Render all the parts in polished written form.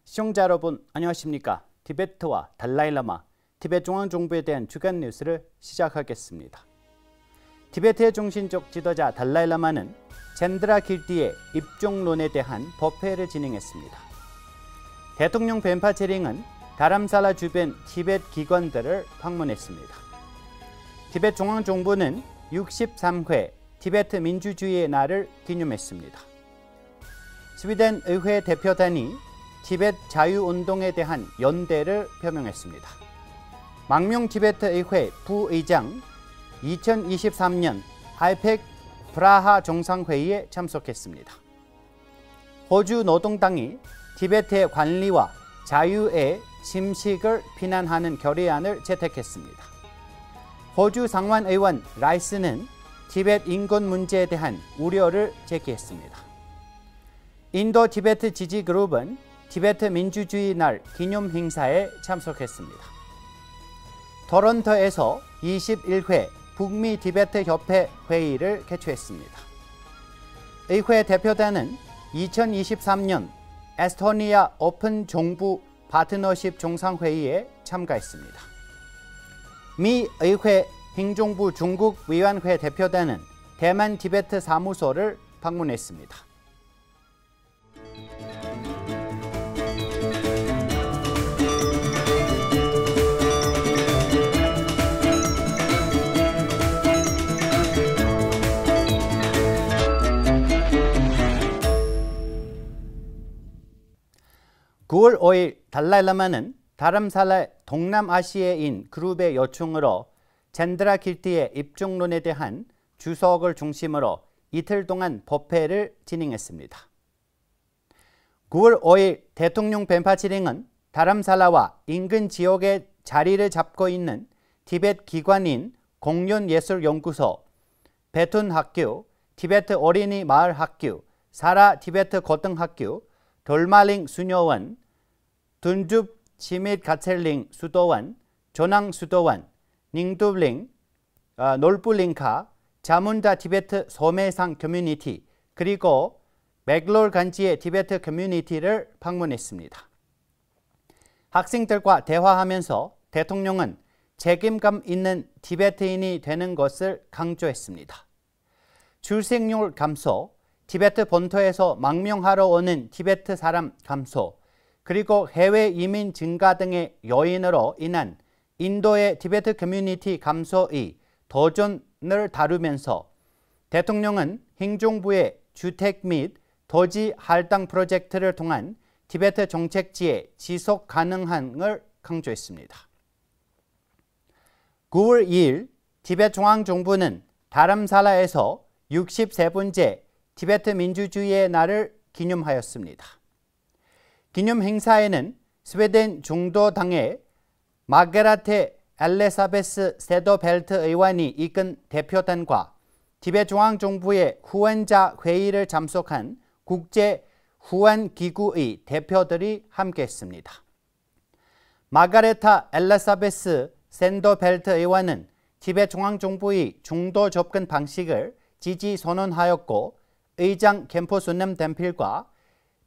시청자 여러분 안녕하십니까? 티베트와 달라이라마, 티베트 중앙정부에 대한 주간 뉴스를 시작하겠습니다. 티베트의 중심적 지도자 달라이라마는 젠드라 길티의 입종론에 대한 법회를 진행했습니다. 대통령 벤파체링은 다람살라 주변 티베트 기관들을 방문했습니다. 티베트 중앙정부는 63회 티베트 민주주의의 날을 기념했습니다. 스웨덴 의회 대표단이 티베트 자유운동에 대한 연대를 표명했습니다. 망명 티베트 의회 부의장 2023년 아이펙 프라하 정상회의에 참석했습니다. 호주 노동당이 티베트의 관리와 자유의 침식을 비난하는 결의안을 채택했습니다. 호주 상원의원 라이스는 티베트 인권 문제에 대한 우려를 제기했습니다. 인도 티베트 지지그룹은 티베트 민주주의 날 기념 행사에 참석했습니다. 토론토에서 21회 북미 티베트 협회 회의를 개최했습니다. 의회 대표단은 2023년 에스토니아 오픈 정부 파트너십 정상회의에 참가했습니다. 미 의회 행정부 중국 위원회 대표단은 대만 티베트 사무소를 방문했습니다. 9월 5일 달라이라마는 다람살라 동남아시아인 그룹의 요청으로 젠드라 길티의 입종론에 대한 주석을 중심으로 이틀 동안 법회를 진행했습니다. 9월 5일 대통령 벤파치링은 다람살라와 인근 지역에 자리를 잡고 있는 티베트 기관인 공연예술연구소, 베툰학교, 티베트 어린이 마을학교, 사라 티베트 고등학교, 돌말링 수녀원, 둔줍 치밋 가첼링 수도원, 조낭 수도원, 닝두블링, 놀불링카, 자문다 티베트 소매상 커뮤니티, 그리고 맥롤 간지의 티베트 커뮤니티를 방문했습니다. 학생들과 대화하면서 대통령은 책임감 있는 티베트인이 되는 것을 강조했습니다. 출생률 감소, 티베트 본토에서 망명하러 오는 티베트 사람 감소, 그리고 해외 이민 증가 등의 요인으로 인한 인도의 티베트 커뮤니티 감소의 도전을 다루면서 대통령은 행정부의 주택 및 토지 할당 프로젝트를 통한 티베트 정책지의 지속 가능함을 강조했습니다. 9월 2일 티베트 중앙정부는 다람살라에서 63번째 티베트 민주주의의 날을 기념하였습니다. 기념 행사에는 스웨덴 중도당의 마게라테 엘리사베스 세도벨트 의원이 이끈 대표단과 티베트 중앙정부의 후원자 회의를 참석한 국제 후원기구의 대표들이 함께했습니다. 마가레타 엘리사베스 세도벨트 의원은 티베트 중앙정부의 중도 접근 방식을 지지 선언하였고, 의장 겐포 순남 덴필과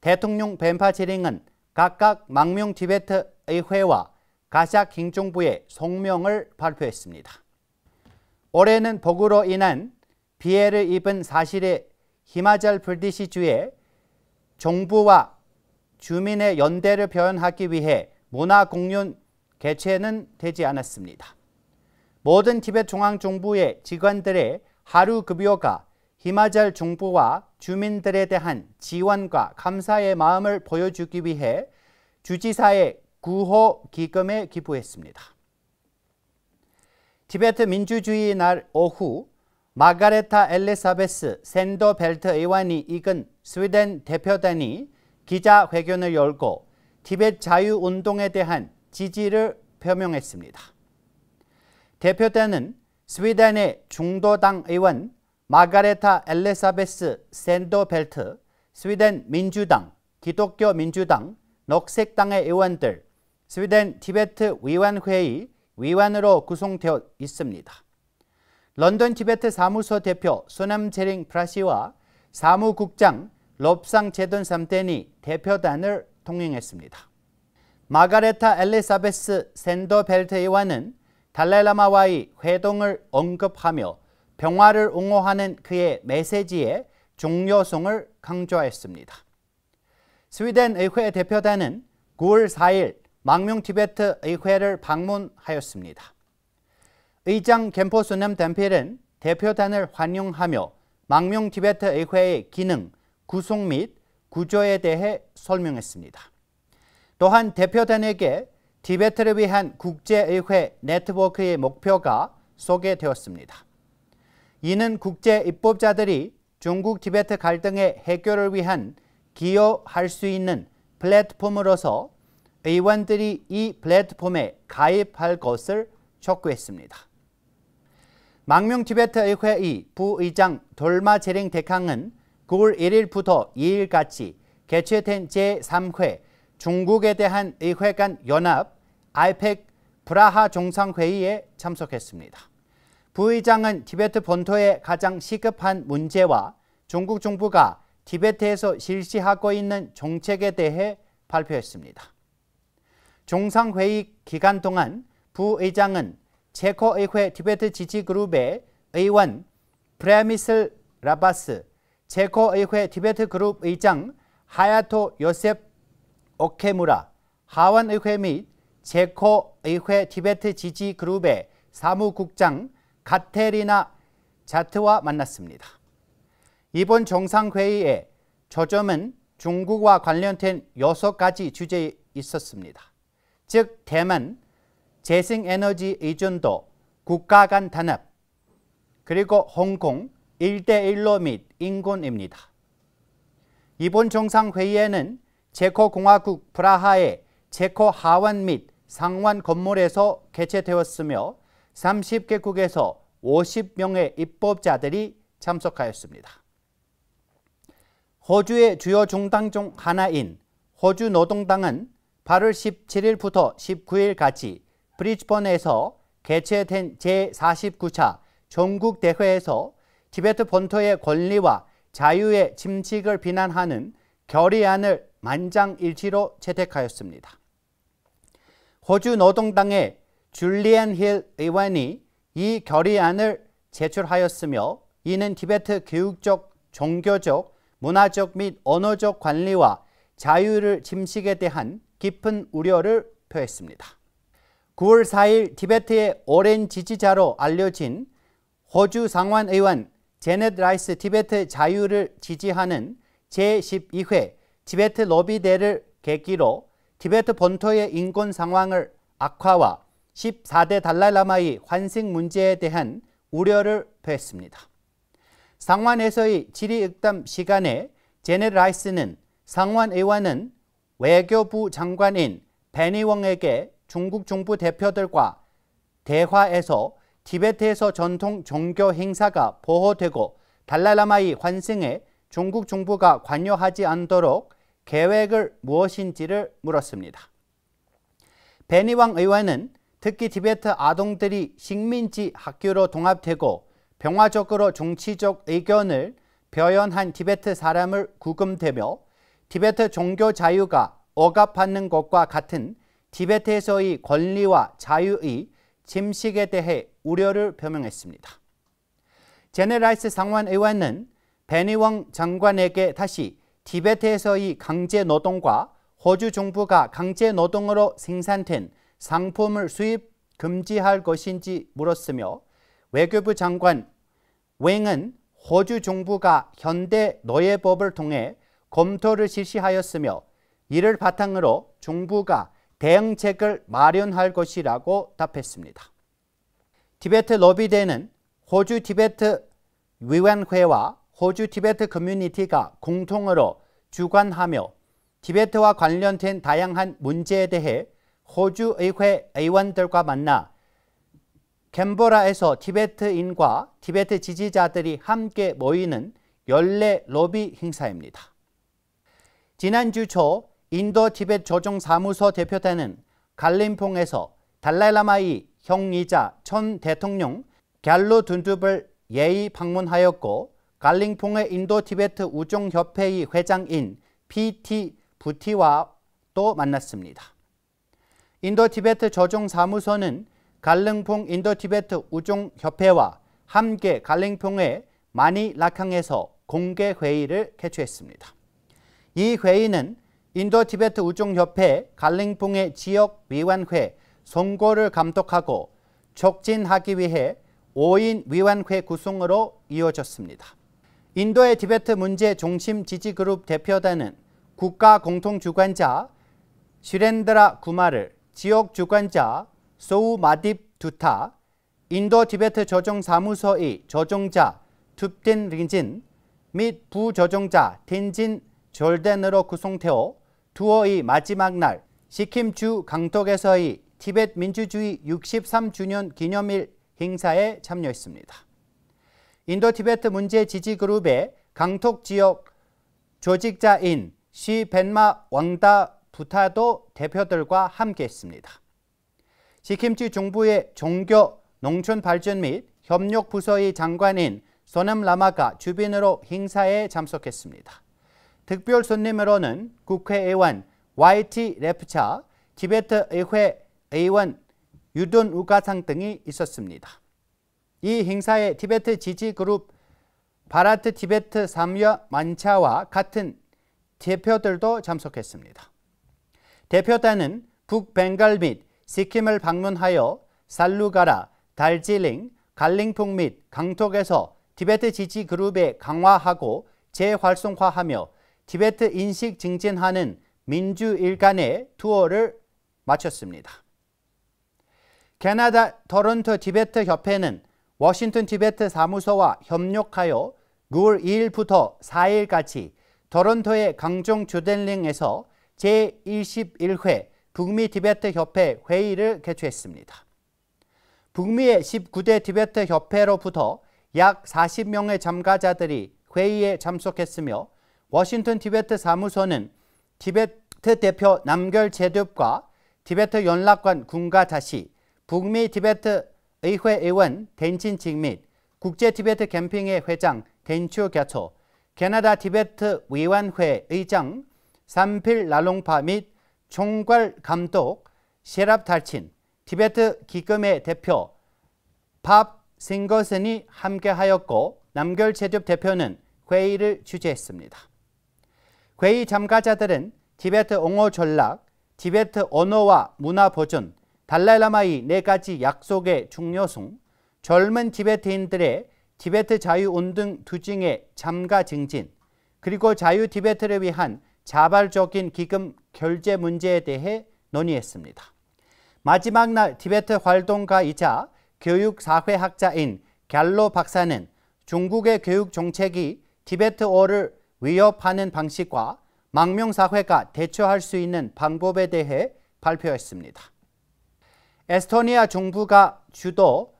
대통령 벤파체링은 각각 망명 티베트 의회와 가샥 행정부에 성명을 발표했습니다. 올해는 폭우로 인한 피해를 입은 사실에 히마찰 프라데시주의 정부와 주민의 연대를 표현하기 위해 문화공연 개최는 되지 않았습니다. 모든 티베트 중앙정부의 직원들의 하루 급여가 히마찰 정부와 주민들에 대한 지원과 감사의 마음을 보여주기 위해 주지사의 구호 기금에 기부했습니다. 티베트 민주주의 날 오후 마가레타 엘리사베스 샌더벨트 의원이 이끈 스웨덴 대표단이 기자회견을 열고 티베트 자유운동에 대한 지지를 표명했습니다. 대표단은 스웨덴의 중도당 의원 마가레타 엘리사베스 샌더벨트, 스웨덴 민주당, 기독교 민주당, 녹색당의 의원들, 스웨덴 티베트 위원회의 위원으로 구성되어 있습니다. 런던 티베트 사무소 대표 소남체링 프라시와 사무국장 롭상 제돈 삼텐이 대표단을 통행했습니다. 마가레타 엘리사베스 샌더벨트 의원은 달라이라마와의 회동을 언급하며 평화를 옹호하는 그의 메시지의 중요성을 강조했습니다. 스웨덴 의회 대표단은 9월 4일 망명 티베트 의회를 방문하였습니다. 의장 겜포수남 담필은 대표단을 환영하며 망명 티베트 의회의 기능, 구성 및 구조에 대해 설명했습니다. 또한 대표단에게 티베트를 위한 국제의회 네트워크의 목표가 소개되었습니다. 이는 국제 입법자들이 중국 티베트 갈등의 해결을 위한 기여할 수 있는 플랫폼으로서 의원들이 이 플랫폼에 가입할 것을 촉구했습니다. 망명 티베트 의회의 부의장 돌마제링 대캉은 9월 1일부터 2일까지 개최된 제3회 중국에 대한 의회 간 연합 아이펙 프라하 정상회의에 참석했습니다. 부의장은 티베트 본토의 가장 시급한 문제와 중국 정부가 티베트에서 실시하고 있는 정책에 대해 발표했습니다. 정상회의 기간 동안 부의장은 체코의회 티베트 지지그룹의 의원 프레미슬 라바스, 체코의회 티베트 그룹 의장 하야토 요셉 오케무라, 하원의회 및 체코의회 티베트 지지그룹의 사무국장 카테리나 자트와 만났습니다. 이번 정상회의의 초점은 중국과 관련된 6가지 주제에 있었습니다. 즉 대만, 재생에너지 의존도, 국가 간 단합, 그리고 홍콩, 1대1로 및 인권입니다. 이번 정상회의에는 체코공화국 프라하의 체코 하원 및 상원 건물에서 개최되었으며 30개국에서 50명의 입법자들이 참석하였습니다. 호주의 주요 정당 중 하나인 호주 노동당은 8월 17일부터 19일까지 브리즈번에서 개최된 제49차 전국대회에서 티베트 본토의 권리와 자유의 침식을 비난하는 결의안을 만장일치로 채택하였습니다. 호주 노동당의 줄리안 힐 의원이 이 결의안을 제출하였으며 이는 티베트 교육적, 종교적, 문화적 및 언어적 권리와 자유를 침식에 대한 깊은 우려를 표했습니다. 9월 4일 티베트의 오랜 지지자로 알려진 호주 상원의원 제넷 라이스 티베트 자유를 지지하는 제12회 티베트 로비대를 계기로 티베트 본토의 인권 상황을 악화와 14대 달라이라마의 환생 문제에 대한 우려를 표했습니다. 상원에서의 질의응답 시간에 제넷 라이스는 상원 의원은 외교부 장관인 베니웡에게 중국 정부 대표들과 대화에서 티베트에서 전통 종교 행사가 보호되고 달라이라마의 환생에 중국 정부가 관여하지 않도록 계획을 무엇인지를 물었습니다. 베니웡 의원은 특히 티베트 아동들이 식민지 학교로 통합되고 평화적으로 정치적 의견을 표현한 티베트 사람을 구금되며 티베트 종교 자유가 억압받는 것과 같은 티베트에서의 권리와 자유의 침식에 대해 우려를 표명했습니다. 제넷 라이스 상원 의원은 베니웡 장관에게 다시 티베트에서의 강제 노동과 호주 정부가 강제 노동으로 생산된 상품을 수입 금지할 것인지 물었으며 외교부 장관 웽은 호주 정부가 현대 노예법을 통해 검토를 실시하였으며 이를 바탕으로 정부가 대응책을 마련할 것이라고 답했습니다. 티베트 로비대는 호주 티베트 위원회와 호주 티베트 커뮤니티가 공통으로 주관하며 티베트와 관련된 다양한 문제에 대해 호주 의회 의원들과 만나 캔버라에서 티베트인과 티베트 지지자들이 함께 모이는 연례 로비 행사입니다. 지난주 초 인도 티베트 조정사무소 대표단은 갈림퐁에서 달라이라마의 형이자 전 대통령 갤로 둔둡을 예의 방문하였고 갈림퐁의 인도 티베트 우정협회의 회장인 PT 부티와 또 만났습니다. 인도 티베트 조정사무소는 갈릉풍 인도 티베트 우종협회와 함께 갈릉풍의 마니라캉에서 공개 회의를 개최했습니다. 이 회의는 인도 티베트 우종협회 갈릉풍의 지역위원회 선거를 감독하고 촉진하기 위해 5인 위원회 구성으로 이루어졌습니다. 인도의 티베트 문제 중심 지지그룹 대표단은 국가 공통주관자 시렌드라 구마를, 지역 주관자 소우마딥 두타, 인도 티베트 조정사무소의 조정자 툽틴 린진 및 부조정자 텐진 졸덴으로 구성되어 투어의 마지막 날 시킴주 강톡에서의 티베트 민주주의 63주년 기념일 행사에 참여했습니다. 인도 티베트 문제 지지그룹의 강톡 지역 조직자인 시 벤마 왕다 부타도 대표들과 함께했습니다. 시킴주 정부의 종교, 농촌 발전 및 협력 부서의 장관인 소남 라마가 주빈으로 행사에 참석했습니다. 특별 손님으로는 국회의원 YT 레프차, 티베트 의회 의원 유돈 우가상 등이 있었습니다. 이 행사에 티베트 지지그룹 바라트 티베트 삼야 만차와 같은 대표들도 참석했습니다. 대표단은 북벵갈 및 시킴을 방문하여 살루가라, 달질링, 갈릉풍 및 강톡에서 티베트 지지그룹에 강화하고 재활성화하며 티베트 인식 증진하는 민주일간의 투어를 마쳤습니다. 캐나다 토론토 티베트 협회는 워싱턴 티베트 사무소와 협력하여 9월 2일부터 4일까지 토론토의 강종 주델링에서 제21회 북미 티베트 협회 회의를 개최했습니다. 북미의 19대 티베트 협회로부터 약 40명의 참가자들이 회의에 참석했으며 워싱턴 티베트 사무소는 티베트 대표 남결 제둡과 티베트 연락관 군과 다시 북미 티베트 의회 의원 댄친칭 및 국제 티베트 캠핑회 회장 댄추 갸초, 캐나다 티베트 위원회 의장 삼필 라롱파 및 총괄 감독 셰랍 달친, 티베트 기금의 대표 밥 싱거슨이 함께하였고 남결 제둡 대표는 회의를 주재했습니다. 회의 참가자들은 티베트 옹호 전략, 티베트 언어와 문화 보존, 달라이라마의 4가지 약속의 중요성, 젊은 티베트인들의 티베트 자유운동 투쟁의 참가 증진, 그리고 자유 티베트를 위한 자발적인 기금 결제 문제에 대해 논의했습니다. 마지막 날 티베트 활동가이자 교육사회학자인 갤로 박사는 중국의 교육 정책이 티베트어를 위협하는 방식과 망명사회가 대처할 수 있는 방법에 대해 발표했습니다. 에스토니아 정부가 주도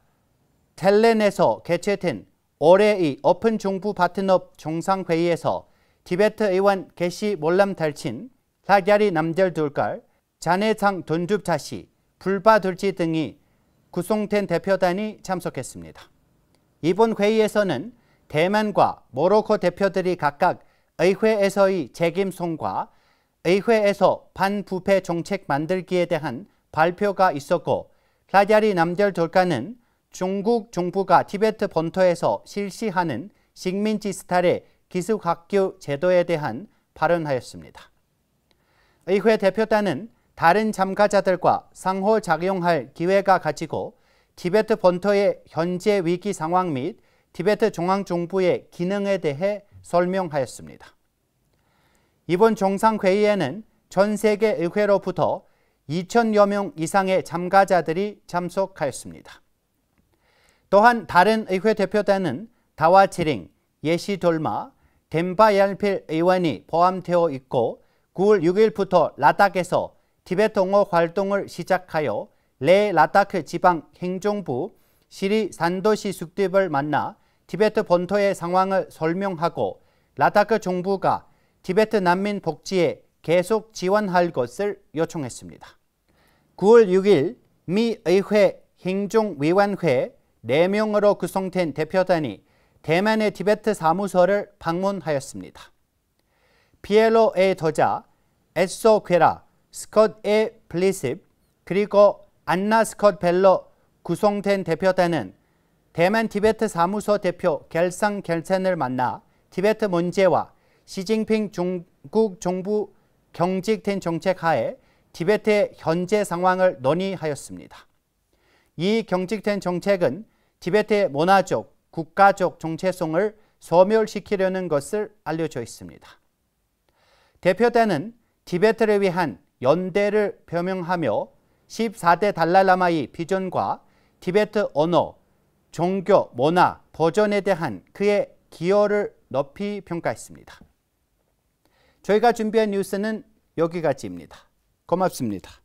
텔렌에서 개최된 올해의 오픈 정부 파트너 정상회의에서 티베트 의원 게시 몰람 달친 라갸리 남델 둘깔, 자네상 돈줍자시, 불바둘지 등이 구성된 대표단이 참석했습니다. 이번 회의에서는 대만과 모로코 대표들이 각각 의회에서의 책임성과 의회에서 반부패 정책 만들기에 대한 발표가 있었고, 라갸리 남델 둘깔은 중국 정부가 티베트 본토에서 실시하는 식민지 스타일의 기숙학교 제도에 대한 발언하였습니다. 의회 대표단은 다른 참가자들과 상호작용할 기회가 가지고 티베트 본토의 현재 위기 상황 및 티베트 중앙정부의 기능에 대해 설명하였습니다. 이번 정상회의에는 전 세계 의회로부터 2,000여 명 이상의 참가자들이 참석하였습니다. 또한 다른 의회 대표단은 다와치링, 예시돌마, 덴바얄필 의원이 포함되어 있고 9월 6일부터 라닥에서 티베트 옹호 활동을 시작하여 레 라닥 지방 행정부 시리 산도시 숙집을 만나 티베트 본토의 상황을 설명하고 라닥 정부가 티베트 난민 복지에 계속 지원할 것을 요청했습니다. 9월 6일 미 의회 행정위원회 4명으로 구성된 대표단이 대만의 티베트 사무소를 방문하였습니다. 피에로 A 더자, 에소 괴라, 스콧 A. 블리십 그리고 안나 스콧 벨로 구성된 대표단은 대만 티베트 사무소 대표 겔상 겔센을 만나 티베트 문제와 시진핑 중국 정부 경직된 정책 하에 티베트의 현재 상황을 논의하였습니다. 이 경직된 정책은 티베트의 문화적, 국가적 정체성을 소멸시키려는 것을 알려져 있습니다. 대표단은 티베트를 위한 연대를 표명하며 14대 달라이라마의 비전과 티베트 언어, 종교, 문화, 보존에 대한 그의 기여를 높이 평가했습니다. 저희가 준비한 뉴스는 여기까지입니다. 고맙습니다.